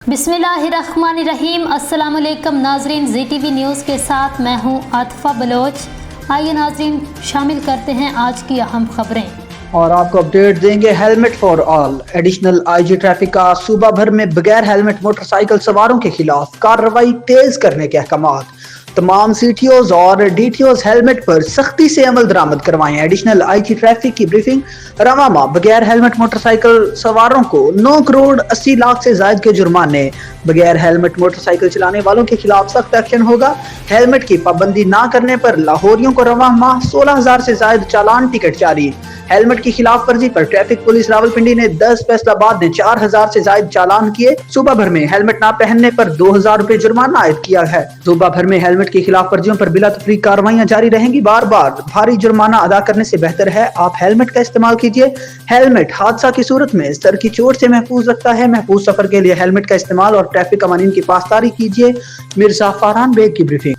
बिस्मिल्लाहिर्रहमानिर्रहीम। अस्सलाम वालेकुम नाजरीन, ZTV न्यूज़ के साथ मैं हूँ आतिफा बलोच। आइए नाजरीन, शामिल करते हैं आज की अहम खबरें और आपको अपडेट देंगे। Helmet for all. Additional IG traffic का सूबा भर में बगैर हेलमेट मोटरसाइकिल सवारों के खिलाफ कार्रवाई तेज करने के अहकामात। तमाम CTOs और DTOs हेलमेट पर सख्ती से अमल दरामद करवाएं। एडिशनल IG ट्रैफिक की ब्रीफिंग। रवामा बगैर हेलमेट मोटरसाइकिल सवारों को 9 करोड़ 80 लाख से ज्यादा के जुर्माने। बगैर हेलमेट मोटरसाइकिल चलाने वालों के खिलाफ सख्त एक्शन होगा। हेलमेट की पाबंदी ना करने पर लाहौरियों को रवा माह 16,000 से ज्यादा चालान टिकट जारी। हेलमेट की खिलाफ वर्जी पर ट्रैफिक पुलिस रावलपिंडी ने 10, फैसलाबाद ने 4,000 से ज्यादा चालान किए। सूबा भर में हेलमेट ना पहनने पर 2,000 रुपए जुर्माना आयद किया है। सूबा भर में हेलमेट की खिलाफ वर्जियों पर बिला तफरीक कार्रवाइयां जारी रहेंगी। बार बार भारी जुर्माना अदा करने से बेहतर है आप हेलमेट का इस्तेमाल कीजिए। हेलमेट हादसा की सूरत में सर की चोट से महफूज रखता है। महफूज सफर के लिए हेलमेट का इस्तेमाल और ट्रैफिक कवानीन की पासदारी कीजिए। मिर्जा फरहान बेग की ब्रीफिंग।